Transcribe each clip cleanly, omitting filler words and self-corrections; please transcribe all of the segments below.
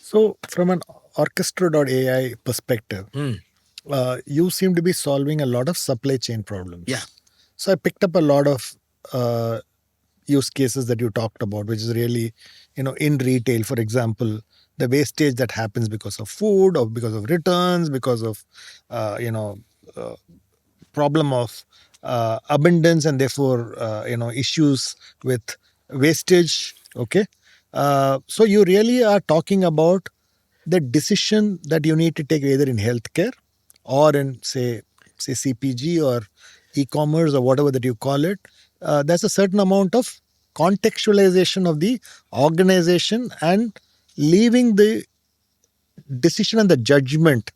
So, from an orchestra.ai perspective, you seem to be solving a lot of supply chain problems. Yeah. So, I picked up a lot of use cases that you talked about, which is really, in retail, for example, the wastage that happens because of food or because of returns, because of, problem of abundance and therefore issues with wastage. Okay, so you really are talking about the decision that you need to take either in healthcare or in say CPG or e-commerce or whatever that you call it. There's a certain amount of contextualization of the organization and leaving the decision and the judgment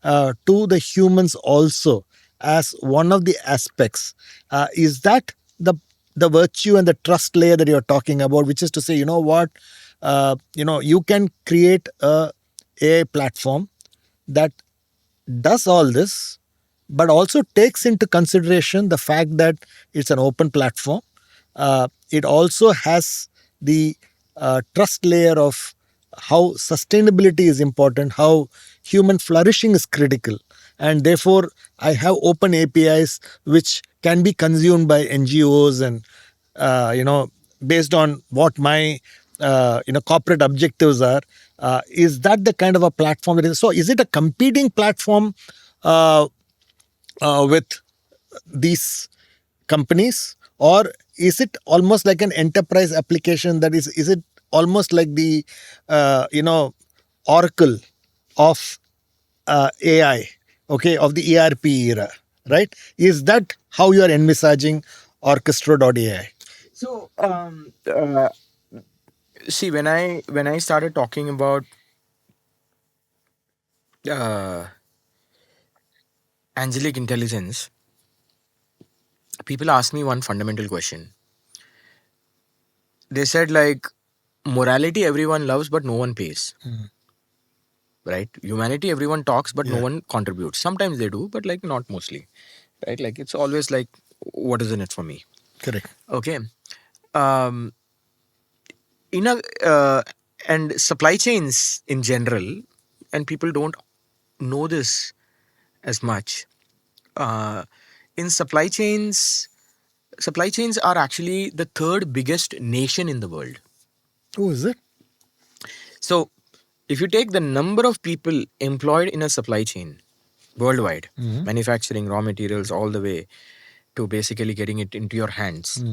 to the humans also as one of the aspects. Is that the virtue and the trust layer that you're talking about, which is to say, you know what, you can create a AI platform that does all this, but also takes into consideration the fact that it's an open platform. It also has the trust layer of how sustainability is important, how human flourishing is critical, and therefore I have open APIs which can be consumed by NGOs and based on what my corporate objectives are. Is that the kind of a platform that is? So, is it a competing platform uh, with these companies, or is it almost like an enterprise application? That is it almost like the Oracle of AI, okay, of the ERP era, right? Is that how you are envisaging Orchestra.ai? So, see, when I started talking about uh, angelic intelligence, people asked me one fundamental question. They said, like, morality everyone loves, but no one pays. Right? Humanity everyone talks, but no Yeah, one contributes. Sometimes they do, but like not mostly. Right? Like it's always like, what is in it for me? correct. Okay. Um, in a and supply chains in general, and people don't know this as much. Uh, in supply chains are actually the third biggest nation in the world. Oh, is it? So, if you take the number of people employed in a supply chain worldwide, manufacturing raw materials all the way to basically getting it into your hands,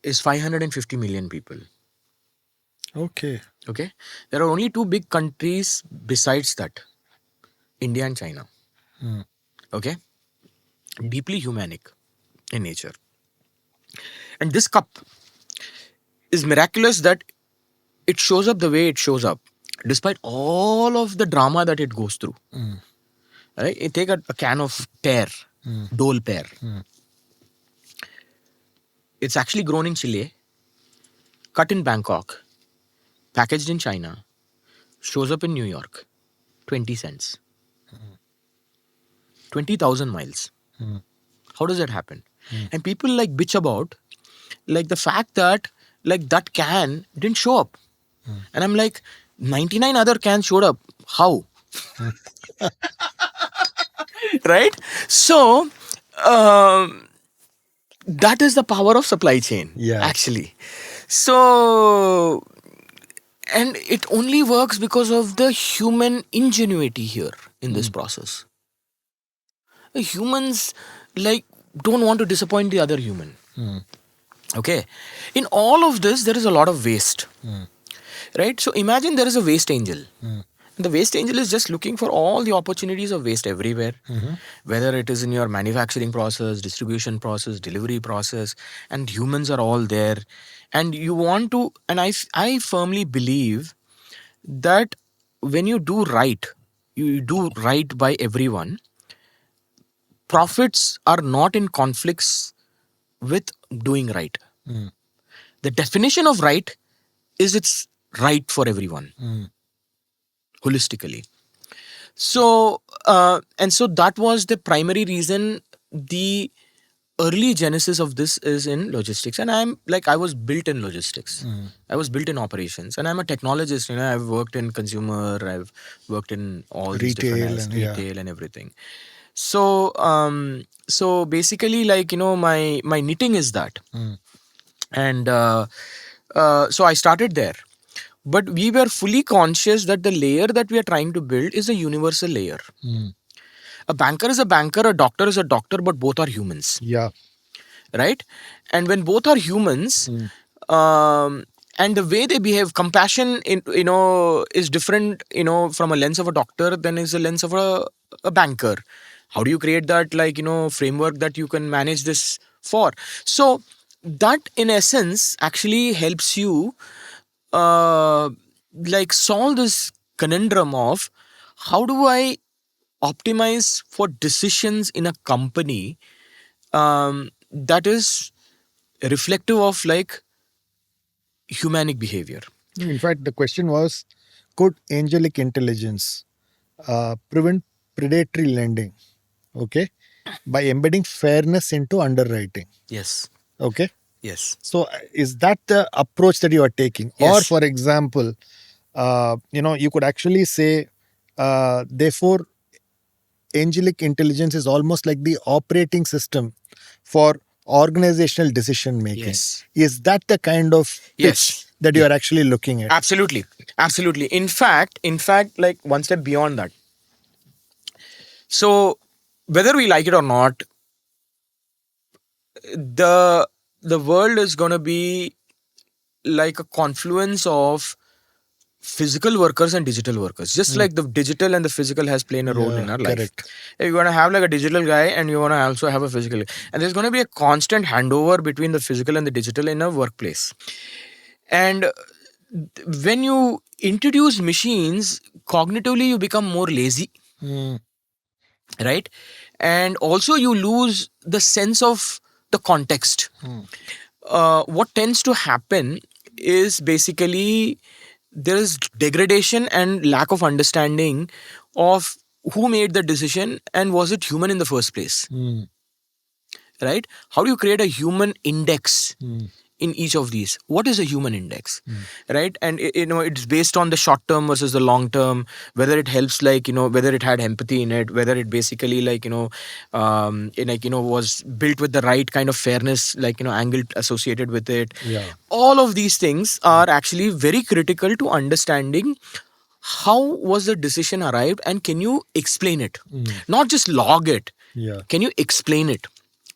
is 550 million people. Okay. Okay, there are only two big countries besides that, India and China. Okay, deeply humanic in nature. And this cup is miraculous that it shows up the way it shows up, despite all of the drama that it goes through. Right? You take a can of pear, dole pear. It's actually grown in Chile, cut in Bangkok, packaged in China, shows up in New York, 20 cents, 20,000 miles. How does that happen? And people like bitch about like the fact that like that can didn't show up. And I'm like, 99 other cans showed up. How? Right? So, um, that is the power of supply chain, Yeah. actually. So, and it only works because of the human ingenuity here in this process. The humans like don't want to disappoint the other human. Okay, in all of this there is a lot of waste, right? So imagine there is a waste angel. The waste angel is just looking for all the opportunities of waste everywhere, whether it is in your manufacturing process, distribution process, delivery process, and humans are all there. And you want to, and I firmly believe that when you do right by everyone, profits are not in conflicts with doing right. The definition of right is it's right for everyone holistically. So and so that was the primary reason the early genesis of this is in logistics, and I was built in logistics. I was built in operations, and I'm a technologist. I've worked in consumer, I've worked in all these different Retail and yeah. retail and everything. So basically, my knitting is that. And so I started there, but we were fully conscious that the layer that we are trying to build is a universal layer. A banker is a banker, a doctor is a doctor, but both are humans. Yeah. Right? And when both are humans, and the way they behave, compassion is different from a lens of a doctor than is a lens of a banker. How do you create that framework that you can manage this for? So that in essence actually helps you solve this conundrum of how do I optimize for decisions in a company that is reflective of humanic behavior. In fact, the question was, could angelic intelligence prevent predatory lending? Okay, by embedding fairness into underwriting. Yes. Okay. Yes. So, is that the approach that you are taking? Or, Yes. for example, you could actually say, therefore, angelic intelligence is almost like the operating system for organizational decision making. Yes. Is that the kind of pitch Yes. that you are actually looking at? Absolutely. Absolutely. In fact, like one step beyond that. So whether we like it or not, the world is going to be like a confluence of physical workers and digital workers, just like the digital and the physical has played a role in our life. Correct. You're going to have like a digital guy and you want to also have a physical guy. And there's going to be a constant handover between the physical and the digital in a workplace. And when you introduce machines, cognitively you become more lazy, right? And also you lose the sense of the context. What tends to happen is basically there is degradation and lack of understanding of who made the decision and was it human in the first place. Right? How do you create a human index in each of these? What is a human index? Right? And it's based on the short term versus the long term, whether it helps whether it had empathy in it, whether it basically was built with the right kind of fairness angle associated with it. Yeah. All of these things are actually very critical to understanding how was the decision arrived and can you explain it, not just log it. Yeah. Can you explain it?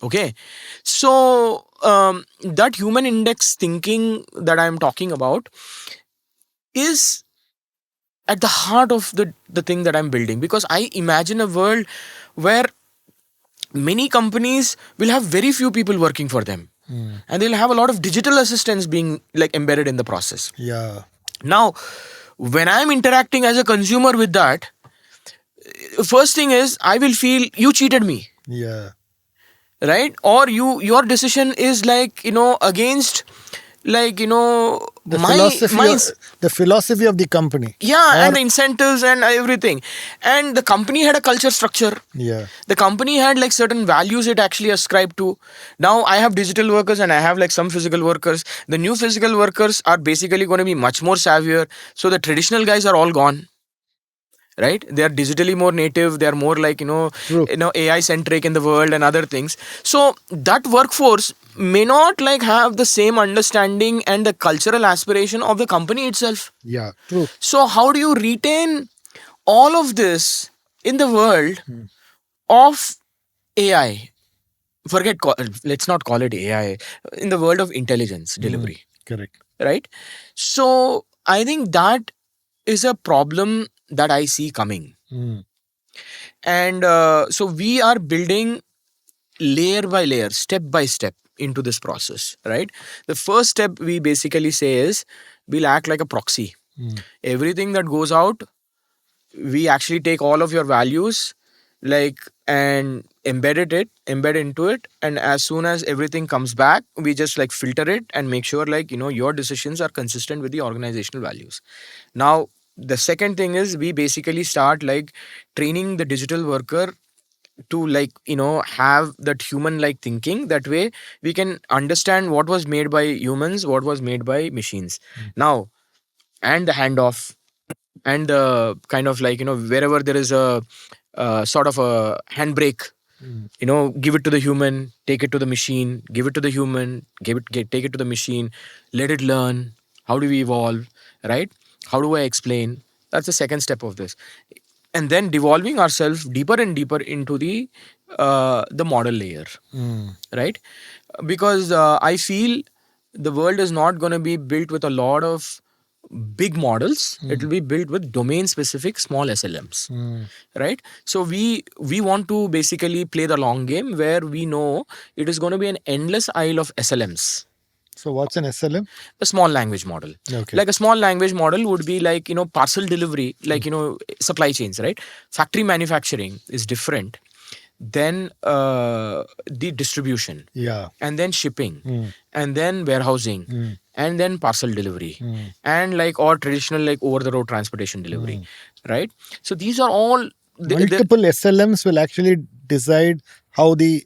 Okay. So that human index thinking that I'm talking about is at the heart of the thing that I'm building, because I imagine a world where many companies will have very few people working for them, and they'll have a lot of digital assistants being embedded in the process. Yeah. Now when I'm interacting as a consumer with that, first thing is I will feel you cheated me. Yeah. Right? Or your decision is against The philosophy of the company. Yeah, and the incentives and everything. And the company had a culture structure. Yeah. The company had certain values it actually ascribed to. Now I have digital workers and I have some physical workers. The new physical workers are basically going to be much more savvier. So the traditional guys are all gone. Right? They are digitally more native. They are more AI centric in the world and other things. So that workforce may not have the same understanding and the cultural aspiration of the company itself. Yeah. True. So how do you retain all of this in the world of AI? Let's not call it AI. In the world of intelligence delivery. Correct. Right? So I think that is a problem that I see coming. And so we are building layer by layer, step by step into this process, right? The first step we basically say is we'll act like a proxy. Everything that goes out, we actually take all of your values and embed into it, and as soon as everything comes back, we just filter it and make sure your decisions are consistent with the organizational values. Now the second thing is we basically start training the digital worker to like have that human like thinking. That way we can understand what was made by humans, what was made by machines. Now, and the handoff, and the kind of like wherever there is a sort of a handbrake, give it to the human, take it to the machine, give it to the human, take it to the machine, let it learn. How do we evolve, right? How do I explain? That's the second step of this. And then devolving ourselves deeper and deeper into the model layer, right? Because I feel the world is not going to be built with a lot of big models. It will be built with domain specific small SLMs, right? So we want to basically play the long game, where we know it is going to be an endless aisle of SLMs. So what's an SLM? A small language model. Okay. Like a small language model would be like parcel delivery, like supply chains, right? Factory manufacturing is different then the distribution, Yeah. and then shipping, and then warehousing, and then parcel delivery, and like or traditional like over the road transportation delivery, right? So these are all Multiple SLMs will actually decide how the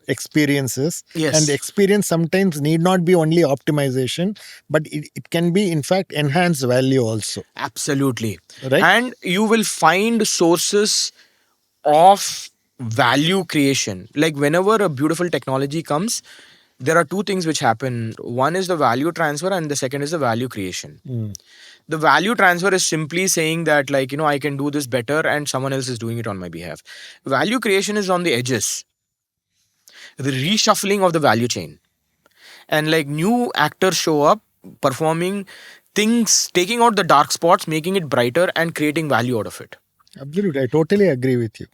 experience is. Yes. And the experience sometimes need not be only optimization, but it can be in fact enhanced value also. Absolutely. Right. And you will find sources of value creation. Like whenever a beautiful technology comes, there are two things which happen. One is the value transfer, and the second is the value creation. The value transfer is simply saying that like I can do this better and someone else is doing it on my behalf. Value creation is on the edges, the reshuffling of the value chain, and like new actors show up performing things, taking out the dark spots, making it brighter, and creating value out of it. Absolutely, I totally agree with you.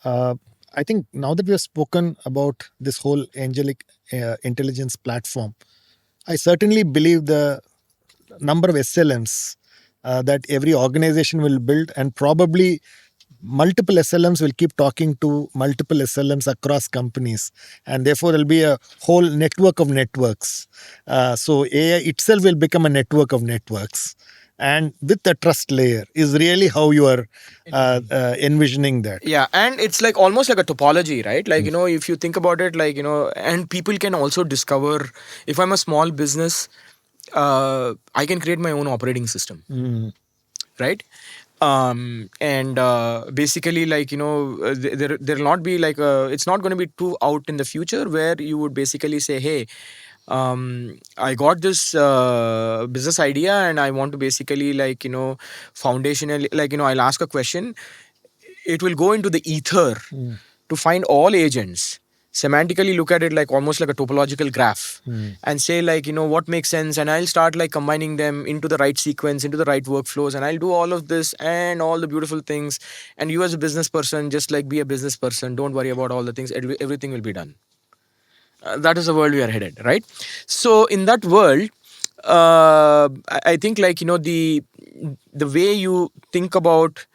I think now that we have spoken about this whole angelic intelligence platform, I certainly believe the number of SLMs that every organization will build, and probably multiple SLMs will keep talking to multiple SLMs across companies, and therefore there'll be a whole network of networks. So AI itself will become a network of networks, and with the trust layer is really how you are envisioning that. Yeah, and it's like almost like a topology, right? Like if you think about it, like and people can also discover, if I'm a small business, I can create my own operating system, right? And basically like there'll not be like it's not going to be too out in the future, where you would basically say, hey, I got this business idea and I want to basically like foundational, like I'll ask a question, it will go into the ether to find all agents, semantically look at it like almost like a topological graph, and say like what makes sense, and I'll start like combining them into the right sequence, into the right workflows, and I'll do all of this and all the beautiful things. And you as a business person, just like be a business person, don't worry about all the things, everything will be done. That is the world we are headed, right? So in that world, I think like the way you think about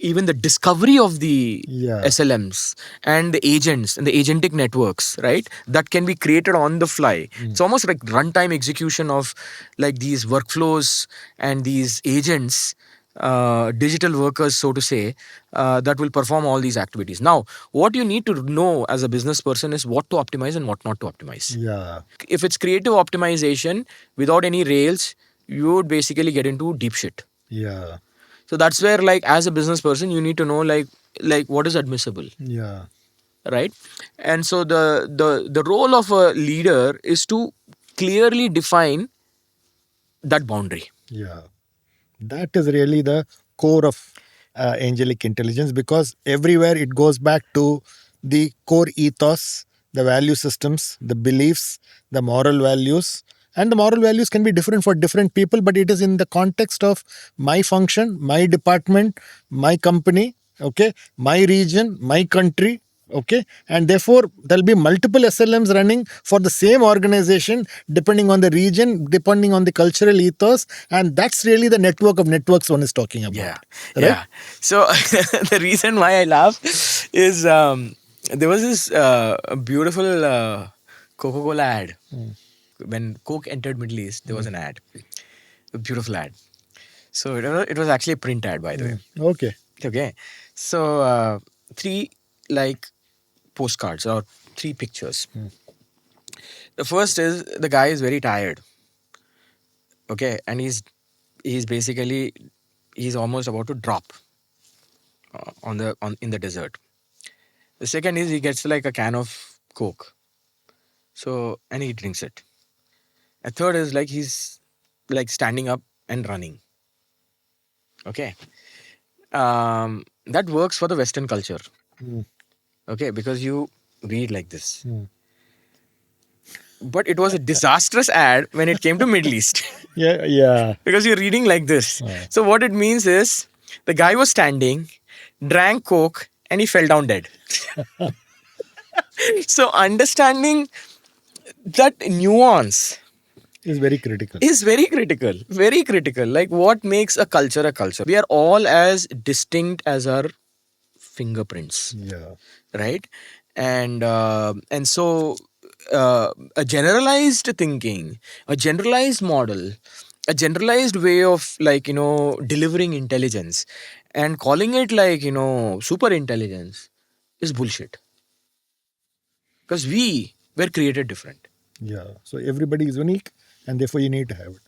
even the discovery of the SLMs and the agents and the agentic networks, right? That can be created on the fly. It's almost like runtime execution of like these workflows and these agents, digital workers, so to say, that will perform all these activities. Now, what you need to know as a business person is what to optimize and what not to optimize. Yeah. If it's creative optimization without any rails, you would basically get into deep shit. Yeah. So that's where like as a business person, you need to know like what is admissible. Yeah. Right. And so the role of a leader is to clearly define that boundary. Yeah. That is really the core of angelic intelligence, because everywhere it goes back to the core ethos, the value systems, the beliefs, the moral values. And the moral values can be different for different people, but it is in the context of my function, my department, my company, okay, my region, my country, okay, and therefore there'll be multiple SLMs running for the same organization depending on the region, depending on the cultural ethos, and that's really the network of networks one is talking about. Yeah. Right? Yeah. So the reason why I laugh is there was this beautiful Coca-Cola ad. When Coke entered Middle East, there was an ad, a beautiful ad. So it was actually a print ad, by the way. Okay. Okay. So three like postcards or three pictures. The first is the guy is very tired. Okay, and he's basically he's almost about to drop on in the desert. The second is he gets like a can of Coke. So and he drinks it. A third is like he's like standing up and running. Okay. That works for the Western culture. Mm. Okay, because you read like this. Mm. But it was a disastrous ad when it came to Middle East. Yeah, yeah. Because you're reading like this. So what it means is the guy was standing, drank Coke, and he fell down dead. So understanding that nuance Is very critical. is very critical. Very critical. Like what makes a culture a culture? We are all as distinct as our fingerprints, Yeah. right? And so a generalized thinking, a generalized model, a generalized way of like delivering intelligence and calling it like super intelligence is bullshit, because we were created different. Yeah. So everybody is unique, and therefore you need to have it.